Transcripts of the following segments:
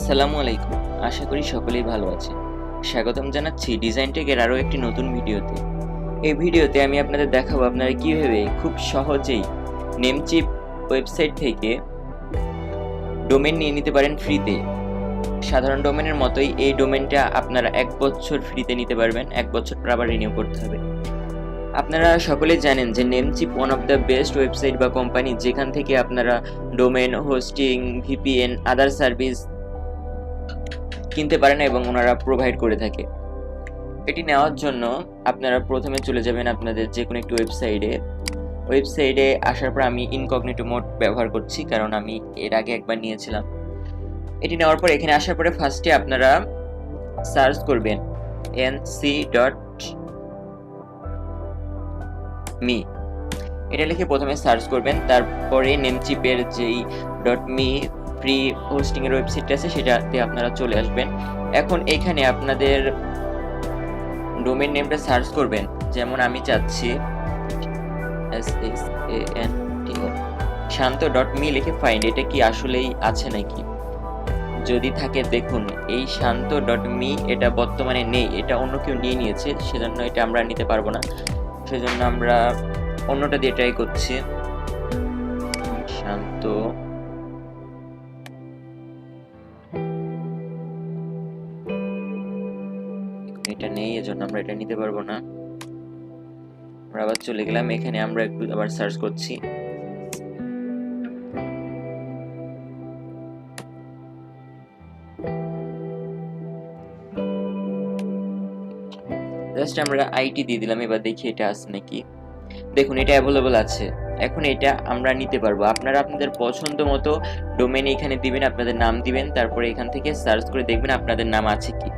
আসসালামু আলাইকুম। আশা করি সকলেই ভালো আছেন। স্বাগতম জানাচ্ছি ডিজাইন টেকের আরও একটি নতুন ভিডিওতে। এই ভিডিওতে আমি আপনাদের দেখাবো আপনারা কিভাবে খুব সহজেই নেমচিপ ওয়েবসাইট থেকে ডোমেন নিয়ে নিতে পারেন ফ্রিতে। সাধারণ ডোমেনের মতোই এই ডোমেনটা আপনারা 1 বছর ফ্রিতে নিতে পারবেন, 1 বছর পর আবার রিনিউ করতে হবে। আপনারা সকলেই জানেন যে Namecheap one of the best website বা কোম্পানি, যেখান থেকে আপনারা ডোমেন, হোস্টিং, ভিপিএন, আদার সার্ভিস কিনতে পারেন এবং ওনারা প্রোভাইড করে থাকে। এটি নেওয়ার জন্য আপনারা প্রথমে চলে যাবেন আপনাদের যে কোনো একটি ওয়েবসাইটে আসার পর আমি ইনকগনিটো মোড ব্যবহার করছি, কারণ আমি এর আগে একবার নিয়েছিলাম। এটি নেওয়ার পর এখানে আসার পরে ফার্স্টে আপনারা সার্চ করবেন nc.me, এটা লিখে প্রথমে সার্চ করবেন। তারপরে নেমচিপের যেই .me ফ্রি হোস্টিং এর ওয়েবসাইট আছে সেটাতে আপনারা চলে আসবেন। এখন এখানে আপনাদের ডোমেইন নেমটা সার্চ করবেন, যেমন আমি চাচ্ছি শান্ত.me লিখে ফাইন্ড। এটা কি আসলেই আছে নাকি? যদি থাকে দেখুন, এই শান্ত.me এটা বর্তমানে নেই, এটা অন্য কেউ নিয়ে নিয়েছে, সেজন্য এটা আমরা নিতে পারবো না। সেজন্য আমরা অন্যটা দিয়ে ট্রাই করছি। শান্ত এটা নেই, এজন্য আমরা এটা নিতে পারবো না। আমরা আবার চলে গেলাম, এখানে আমরা একটু আবার সার্চ করছি। জাস্ট আমরা আইটি দিয়ে দিলাম, এবার দেখি এটা আছে নাকি। দেখুন, এটা অ্যাভেলেবল আছে। এখন এটা আমরা নিতে পারবো। আপনারা আপনাদের পছন্দ মতো ডোমেন এখানে দিবেন, আপনাদের নাম দিবেন, তারপরে এখান থেকে সার্চ করে দেখবেন আপনাদের নাম আছে কি।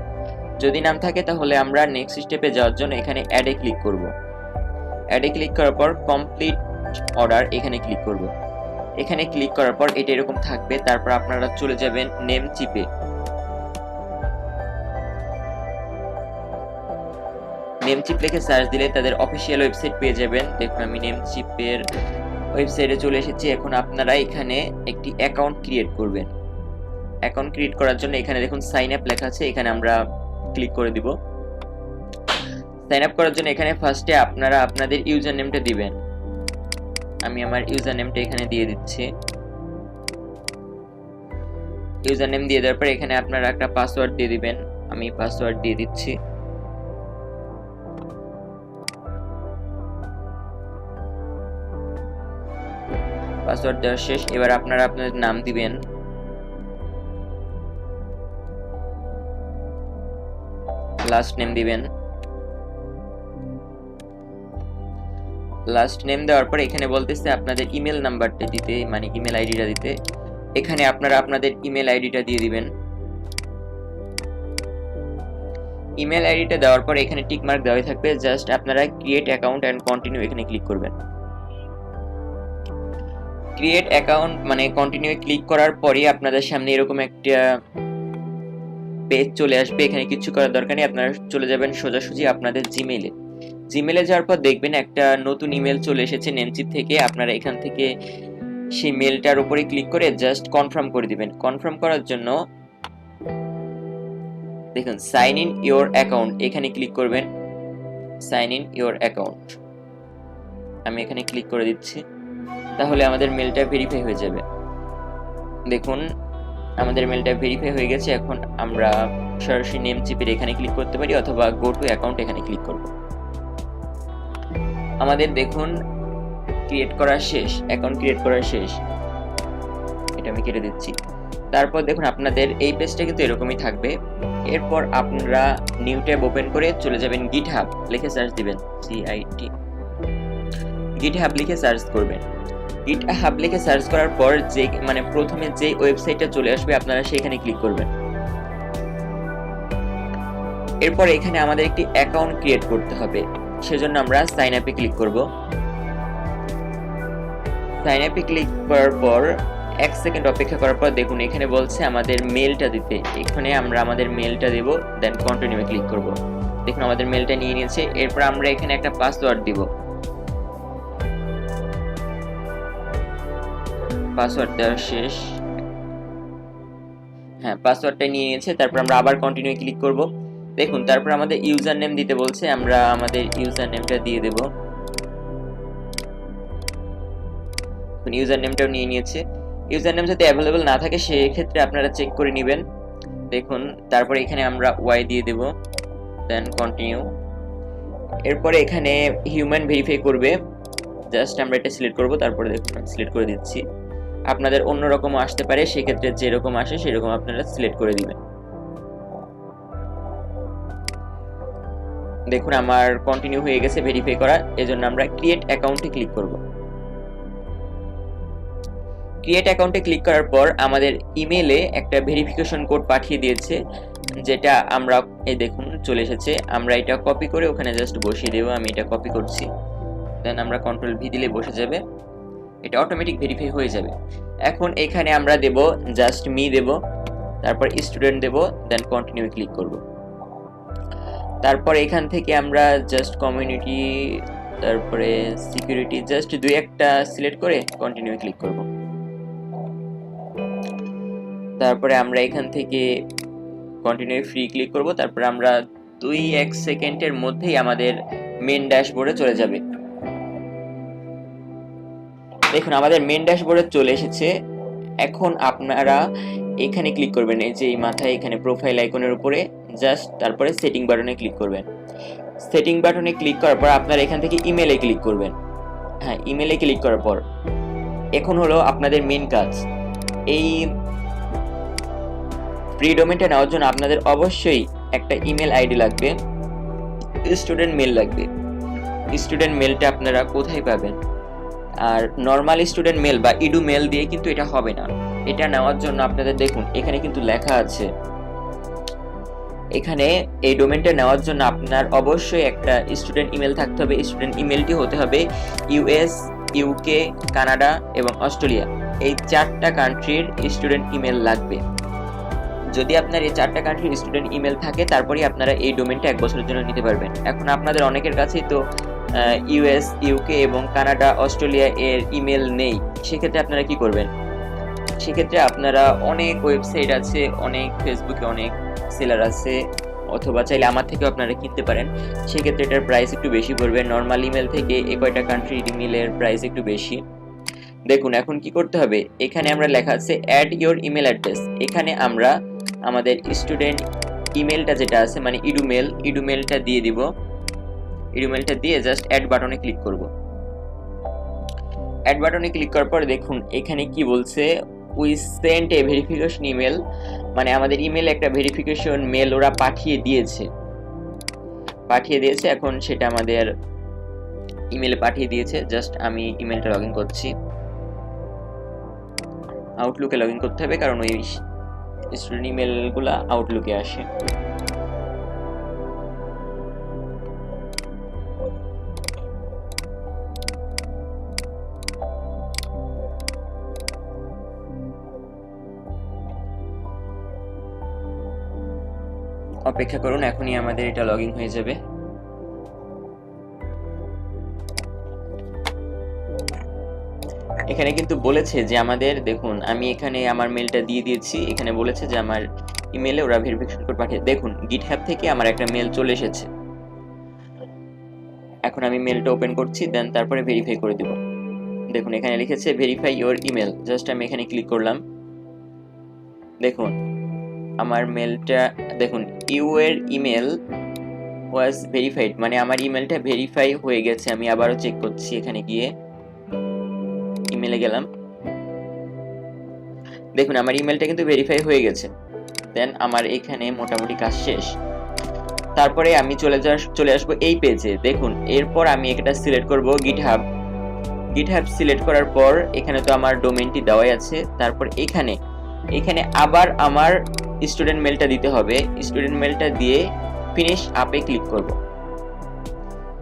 যদি নাম থাকে তাহলে আমরা নেক্সট স্টেপে যাওয়ার জন্য এখানে অ্যাডে ক্লিক করব। অ্যাডে ক্লিক করার পর কমপ্লিট অর্ডার এখানে ক্লিক করব। এখানে ক্লিক করার পর এটা এরকম থাকবে। তারপর আপনারা চলে যাবেন নেমচিপে। নেমচিপ লিখে সার্চ দিলে তাদের অফিসিয়াল ওয়েবসাইট পেয়ে যাবেন। দেখুন, আমি নেমচিপের ওয়েবসাইটে চলে এসেছি। এখন আপনারা এখানে একটি অ্যাকাউন্ট ক্রিয়েট করবেন। অ্যাকাউন্ট ক্রিয়েট করার জন্য এখানে দেখুন সাইন আপ লেখা আছে, এখানে আমরা ক্লিক করে দিব। সাইন আপ করার জন্য এখানে ফার্স্টে আপনারা আপনাদের ইউজার নেমটা দিবেন। আমি আমার ইউজার নেমটা এখানে দিয়ে দিচ্ছি। ইউজার নেম দিয়ে দেওয়ার পর এখানে আপনারা একটা পাসওয়ার্ড দিয়ে দিবেন। আমি পাসওয়ার্ড দিয়ে দিচ্ছি। পাসওয়ার্ড দেওয়া শেষ। এবার আপনারা আপনাদের নাম দিবেন। লাস্ট নেম দিবেন। লাস্ট নেম দেওয়ার পর এখানে বলতেছে আপনাদের ইমেল নাম্বারটা দিতে, মানে ইমেল আইডিটা দিতে। এখানে আপনারা আপনাদের ইমেল আইডিটা দিয়ে দিবেন। ইমেল আইডিটা দেওয়ার পর এখানে টিক মার্ক দেওয়া থাকবে। জাস্ট আপনারা ক্রিয়েট অ্যাকাউন্ট এন্ড কন্টিনিউ এখানে ক্লিক করবেন। ক্রিয়েট অ্যাকাউন্ট মানে কন্টিনিউ ক্লিক করার পরে আপনাদের সামনে এরকম একটা পেজ চলে আসবে। এখানে কিছু করার দরকার নেই, আপনারা চলে যাবেন সোজাসুজি আপনাদের জিমেলে যাওয়ার পর দেখবেন একটা নতুন ইমেল চলে এসেছে নেমচিপ থেকে। আপনারা এখান থেকে সেই মেলটার উপরে ক্লিক করে জাস্ট কনফার্ম করে দিবেন। কনফার্ম করার জন্য দেখুন সাইন ইন ইওর অ্যাকাউন্ট এখানে ক্লিক করবেন। সাইন ইন ইওর অ্যাকাউন্ট আমি এখানে ক্লিক করে দিচ্ছি। তাহলে আমাদের মেলটা ভেরিফাই হয়ে যাবে। দেখুন, আমাদের মেলটা ভেরিফাই হয়ে গেছে। এখন আমরা সরাসরি নেমচিপের এখানে ক্লিক করতে পারি অথবা গো টু অ্যাকাউন্ট এখানে ক্লিক করব। আমাদের দেখুন ক্রিয়েট করা শেষ, অ্যাকাউন্ট ক্রিয়েট করা শেষ। এটা আমি কেটে দিচ্ছি। তারপর দেখুন আপনাদের এই পেজটা কিন্তু এরকমই থাকবে। এরপর আপনারা নিউ ট্যাব ওপেন করে চলে যাবেন গিটহাব লিখে সার্চ দিবেন, CIT গিটহাব লিখে সার্চ করবেন। গিটহাব লিখে সার্চ করার পর যে মানে প্রথমে যে ওয়েবসাইটটা চলে আসবে আপনারা সেখানে ক্লিক করবেন। এরপর এখানে আমাদের একটি অ্যাকাউন্ট ক্রিয়েট করতে হবে, সেজন্য আমরা সাইন আপে ক্লিক করব। সাইন আপে ক্লিক করার পর 1 সেকেন্ড অপেক্ষা করার পর দেখুন এখানে বলছে আমাদের মেলটা দিতে। এখানে আমরা আমাদের মেলটা দেব, দেন কন্টিনিউ ক্লিক করব। দেখুন আমাদের মেলটা নিয়ে নিয়েছে। এরপর আমরা এখানে একটা পাসওয়ার্ড দিব। পাসওয়ার্ড দেওয়া শেষ। হ্যাঁ, পাসওয়ার্ডটা নিয়ে নিয়েছে। তারপর আমরা আবার কন্টিনিউ ক্লিক করব। দেখুন তারপর আমাদের ইউজার নেম দিতে বলছে, আমরা আমাদের ইউজার নেমটা দিয়ে দেব। ইউজার নেমটাও নিয়ে নিয়েছে। ইউজার নেম যদি অ্যাভেলেবল না থাকে সেক্ষেত্রে আপনারা চেক করে নেবেন। দেখুন তারপরে এখানে আমরা ওয়াই দিয়ে দেব, দেন কন্টিনিউ। এরপরে এখানে হিউম্যান ভেরিফাই করবে, জাস্ট আমরা এটা সিলেক্ট করব। তারপরে দেখুন সিলেক্ট করে দিচ্ছি। আপনাদের অন্যরকম আসতে পারে, সেক্ষেত্রে যেরকম আসে সেরকম আপনারা সিলেক্ট করে দিবেন। দেখুন আমার কন্টিনিউ হয়ে গেছে ভেরিফাই করা, এজন্য আমরা ক্রিয়েট অ্যাকাউন্টে ক্লিক করব। ক্রিয়েট অ্যাকাউন্টে ক্লিক করার পর আমাদের ইমেলে একটা ভেরিফিকেশন কোড পাঠিয়ে দিয়েছে, যেটা আমরা এই দেখুন চলে এসেছে। আমরা এটা কপি করে ওখানে জাস্ট বসিয়ে দেব। আমি এটা কপি করছি, দেন আমরা কন্ট্রোল ভি দিলে বসে যাবে, এটা অটোমেটিক ভেরিফাই হয়ে যাবে। এখন এখানে আমরা দেব জাস্ট মি দেব, তারপর স্টুডেন্ট দেব, দেন কন্টিনিউ ক্লিক করব। তারপর এখান থেকে আমরা জাস্ট কমিউনিটি, তারপরে সিকিউরিটি, জাস্ট দুই একটা সিলেক্ট করে কন্টিনিউ ক্লিক করব। তারপরে আমরা এখান থেকে কন্টিনিউ ফ্রি ক্লিক করব। তারপর আমরা 2-1 সেকেন্ডের মধ্যেই আমাদের মেন ড্যাশবোর্ডে চলে যাবে। দেখুন আমাদের মেন ড্যাশবোর্ডে চলে এসেছে। এখন আপনারা এখানে ক্লিক করবেন, এই যে এই মাথায় এখানে প্রোফাইল আইকনের উপরে, জাস্ট তারপরে সেটিং বাটনে ক্লিক করবেন। সেটিং বাটনে ক্লিক করার পর আপনারা এখান থেকে ইমেলে ক্লিক করবেন। হ্যাঁ, ইমেলে ক্লিক করার পর এখন হলো আপনাদের মেন কাজ। এই ফ্রি ডোমেইনটা নেওয়ার জন্য আপনাদের অবশ্যই একটা ইমেল আইডি লাগবে, স্টুডেন্ট মেল লাগবে। স্টুডেন্ট মেলটা আপনারা কোথায় পাবেন? আর নর্মাল স্টুডেন্ট মেল বা ইডু মেল দিয়ে কিন্তু এটা হবে না। এটা নেওয়ার জন্য আপনাদের দেখুন এখানে কিন্তু লেখা আছে, এখানে এই ডোমেইনটা নেওয়ার জন্য আপনার অবশ্যই একটা স্টুডেন্ট ইমেল থাকতে হবে। স্টুডেন্ট ইমেলটি হতে হবে ইউএস, ইউকে, কানাডা এবং অস্ট্রেলিয়া, এই 4টা কান্ট্রির স্টুডেন্ট ইমেল লাগবে। যদি আপনার এই 4টা কান্ট্রির স্টুডেন্ট ইমেল থাকে তারপরেই আপনারা এই ডোমেইনটা 1 বছরের জন্য নিতে পারবেন। এখন আপনাদের অনেকের কাছেই তো ইউএস, ইউকে এবং কানাডা, অস্ট্রেলিয়া এর ইমেল নেই। সেক্ষেত্রে আপনারা কি করবেন? সেক্ষেত্রে আপনারা অনেক ওয়েবসাইট আছে, অনেক ফেসবুকে অনেক সেলার আছে, অথবা চাইলে আমার থেকেও আপনারা কিনতে পারেন। সেক্ষেত্রে এটার প্রাইস একটু বেশি পড়বে। নর্মাল ইমেল থেকে এই কয়টা কান্ট্রির ইমেলের প্রাইস একটু বেশি। দেখুন এখন কি করতে হবে, এখানে আমরা লেখা আছে অ্যাড ইওর ইমেল অ্যাড্রেস। এখানে আমরা আমাদের স্টুডেন্ট ইমেলটা যেটা আছে মানে ইডুমেলটা দিয়ে দিব। ইডুমেলটা দিয়ে জাস্ট অ্যাড বাটনে ক্লিক করব। অ্যাড বাটনে ক্লিক করার পর দেখুন এখানে কি বলছে, we sent a verification email, মানে আমাদের ইমেলে একটা ভেরিফিকেশন মেল ওরা পাঠিয়ে দিয়েছে। এখন সেটা আমাদের ইমেলে পাঠিয়ে দিয়েছে। জাস্ট আমি ইমেলটা লগইন করছি। আউটলুকে লগইন করতে হবে, কারণ ওই স্টুডেন্ট ইমেলগুলো আউটলুকে আসে। অপেক্ষা করুন, এখনই আমাদের এটা লগইন হয়ে যাবে। এখানে কিন্তু বলেছে যে আমাদের, দেখুন আমি এখানে আমার মেলটা দিয়ে দিয়েছি, এখানে বলেছে যে আমার ইমেলে ওরা ভেরিফিকেশন কোড পাঠিয়ে। দেখুন গিটহাব থেকে আমার একটা মেল চলে এসেছে। এখন আমি মেলটা ওপেন করছি, দেন তারপরে ভেরিফাই করে দিব। দেখুন এখানে লিখেছে ভেরিফাই ইওর ইমেল, জাস্ট আমি এখানে ক্লিক করলাম। দেখুন আমার মেলটা, দেখুন ইউ এর ইমেল ওয়াজ ভেরিফাইড, মানে আমার ইমেলটা ভেরিফাই হয়ে গেছে। আমি আবারও চেক করছি, এখানে গিয়ে ইমেলে গেলাম, দেখুন আমার ইমেলটা কিন্তু ভেরিফাই হয়ে গেছে। দেন আমার এখানে মোটামুটি কাজ শেষ। তারপরে আমি চলে আসবো এই পেজে। দেখুন এরপর আমি এটা সিলেক্ট করব গিটহাব সিলেক্ট করার পর এখানে তো আমার ডোমেইনটি দেওয়াই আছে। তারপর এখানে আবার আমার স্টুডেন্ট মেলটা দিতে হবে। স্টুডেন্ট মেলটা দিয়ে ফিনিশ আপে ক্লিক করব।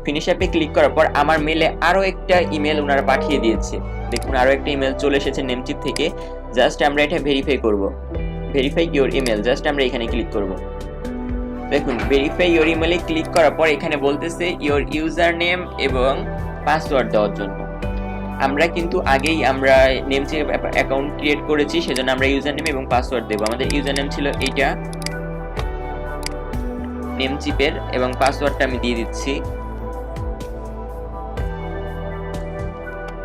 ফিনিশ অ্যাপে ক্লিক করার পর আমার মেলে আরো একটা ইমেল ওনারা পাঠিয়ে দিয়েছে। দেখুন আরো একটা ইমেল চলে এসেছে নেমচিপ থেকে। জাস্ট আমরা এটা ভেরিফাই করব। ভেরিফাই ইওর ইমেল, জাস্ট আমরা এখানে ক্লিক করব। দেখুন ভেরিফাই ইওর ইমেলে ক্লিক করার পর এখানে বলতেছে ইওর ইউজার নেম এবং পাসওয়ার্ড দেওয়ার জন্য। আমরা কিন্তু আগেই আমরা নেম চিপ অ্যাকাউন্ট ক্রিয়েট করেছি, সেজন্য আমরা ইউজার নেম এবং পাসওয়ার্ড দেব। আমাদের ইউজার নেম ছিল এইটা নেম চিপের, এবং পাসওয়ার্ডটা আমি দিয়ে দিচ্ছি।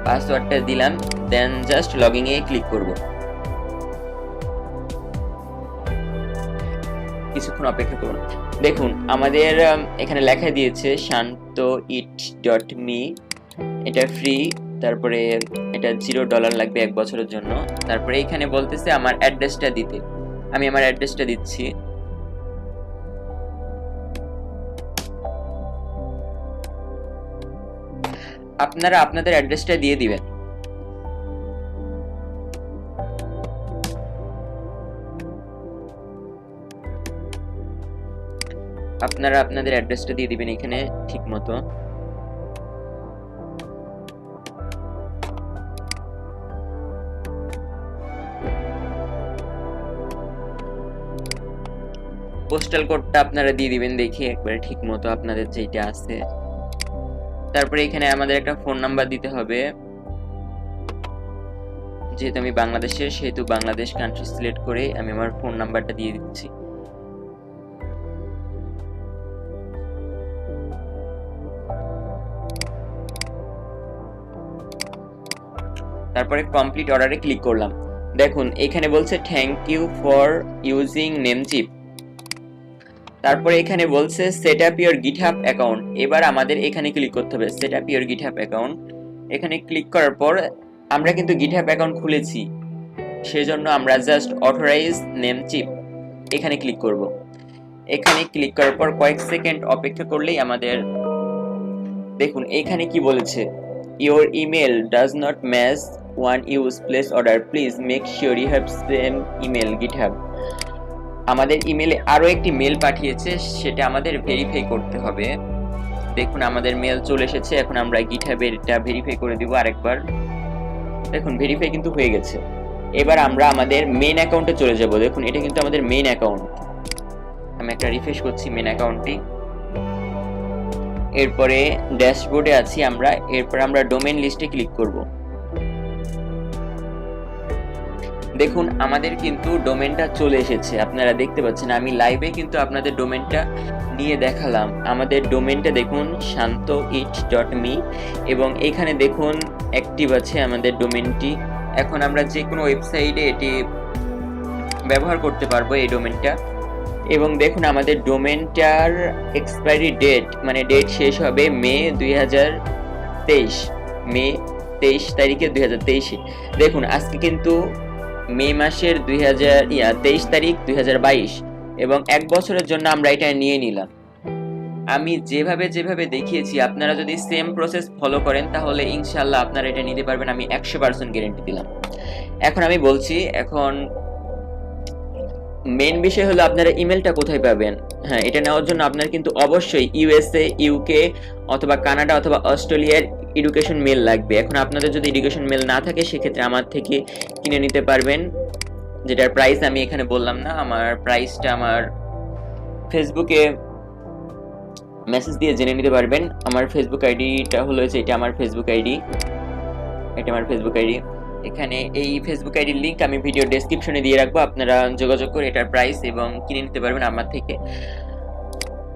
পাসওয়ার্ডটা দিলাম, দেন জাস্ট লগইন এ ক্লিক করব। কিছুক্ষণ অপেক্ষা করুন। দেখুন আমাদের এখানে লেখা দিয়েছে shantoit.me, এটা ফ্রি, তারপরে এটা $0 লাগবে 1 বছরের জন্য। তারপরে এখানে বলতেছে আমার অ্যাড্রেসটা দিতে, আমি আমার অ্যাড্রেসটা দিচ্ছি। আপনারা আপনাদের অ্যাড্রেসটা দিয়ে দিবেন। আপনারা আপনাদের অ্যাড্রেসটা দিয়ে দিবেন এখানে ঠিক মতো। পোস্টাল কোডটা আপনারা দিয়ে দিবেন দেখি একবারে ঠিক মতো আপনাদের যেটা আছে। তারপরে এখানে আমাদের একটা ফোন নাম্বার দিতে হবে, যেহেতু আমি বাংলাদেশের সেহেতু বাংলাদেশ কান্ট্রি সিলেক্ট করে আমি আমার ফোন নাম্বারটা দিয়ে দিচ্ছি। তারপরে কমপ্লিট অর্ডারে ক্লিক করলাম। দেখুন এখানে বলছে thank you for using Namecheap. তারপরে এখানে বলছে set up your GitHub account. এবার আমাদের এখানে ক্লিক করতে হবে set up your GitHub account. এখানে ক্লিক করার পর আমরা কিন্তু গিটহাব অ্যাকাউন্ট খুলেছি, সেজন্য আমরা জাস্ট অথরাইজ নেমচিপ এখানে ক্লিক করব। এখানে ক্লিক করার পর কয়েক সেকেন্ড অপেক্ষা করলেই আমাদের দেখুন এখানে কি বলেছে, your email does not match one use place order, please make sure you have same email GitHub. আমাদের ইমেলে আরো একটি মেল পাঠিয়েছে, সেটা আমাদের ভেরিফাই করতে হবে। দেখুন আমাদের মেল চলে এসেছে, এখন আমরা গিটহাবের এটা ভেরিফাই করে দিব আরেকবার। দেখুন ভেরিফাই কিন্তু হয়ে গেছে। এবার আমরা আমাদের মেইন অ্যাকাউন্টে চলে যাব। দেখুন এটা কিন্তু আমাদের মেইন অ্যাকাউন্ট। আমি একটা রিফ্রেশ করছি মেইন অ্যাকাউন্টটি। এরপরে ড্যাশবোর্ডে আছি আমরা, এরপর আমরা ডোমেইন লিস্টে ক্লিক করব। দেখুন আমাদের কিন্তু ডোমেইনটা চলে এসেছে, আপনারা দেখতে পাচ্ছেন। আমি লাইভে কিন্তু আপনাদের ডোমেইনটা নিয়ে দেখালাম। আমাদের ডোমেইনটা দেখুন shantoit.me, এবং এখানে দেখুন অ্যাক্টিভ আছে আমাদের ডোমেইনটি। এখন আমরা যে কোনো ওয়েবসাইটে এটি ব্যবহার করতে পারবো এই ডোমেইনটা। এবং দেখুন আমাদের ডোমেইনটার এক্সপায়ারি ডেট, মানে ডেট শেষ হবে মে 2023, মে 23 তারিখে 2023। দেখুন আজকে কিন্তু মে মাসের 23 তারিখ 2022, এবং 1 বছরের জন্য আমরা এটা নিয়ে নিলাম। আমি যেভাবে যেভাবে দেখিয়েছি আপনারা যদি সেম প্রসেস ফলো করেন তাহলে ইনশাআল্লাহ আপনারা এটা নিতে পারবেন, আমি 100% গ্যারান্টি দিলাম। এখন আমি বলছি, এখন মেইন বিষয় হলো আপনারা ইমেলটা কোথায় পাবেন। হ্যাঁ, এটা নেওয়ার জন্য আপনার কিন্তু অবশ্যই ইউএসএ, ইউকে অথবা কানাডা অথবা অস্ট্রেলিয়ার এডুকেশন মেল লাগবে। এখন আপনাদের যদি এডুকেশন মেল না থাকে সেক্ষেত্রে আমার থেকে কিনে নিতে পারবেন, যেটার প্রাইস আমি এখানে বললাম না। আমার প্রাইসটা আমার ফেসবুকে মেসেজ দিয়ে জেনে নিতে পারবেন। আমার ফেসবুক আইডিটা হলো এটা আমার ফেসবুক আইডি, এটা আমার ফেসবুক আইডি। এখানে এই ফেসবুক আইডির লিংক আমি ভিডিও ডেসক্রিপশনে দিয়ে রাখবো, আপনারা যোগাযোগ করে এটার প্রাইস এবং কিনে নিতে পারবেন আমার থেকে।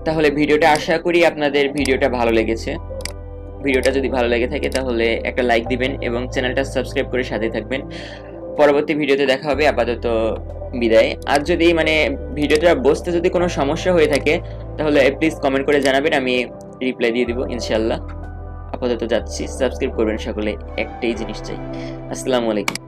তাহলে ভিডিওটা আশা করি আপনাদের ভিডিওটা ভালো লেগেছে। ভিডিওটা যদি ভালো লেগে থাকে তাহলে একটা লাইক দিবেন এবং চ্যানেলটা সাবস্ক্রাইব করে সাথে থাকবেন। পরবর্তী ভিডিওতে দেখা হবে, আপাতত বিদায়। আর যদি ভিডিওটা বুঝতে যদি কোনো সমস্যা হয়ে থাকে তাহলে প্লিজ কমেন্ট করে জানাবেন, আমি রিপ্লাই দিয়ে দিব ইনশাআল্লাহ। আপাতত যাচ্ছি, সাবস্ক্রাইব করবেন সকলে, একটাই জিনিস চাই। আসসালামু আলাইকুম।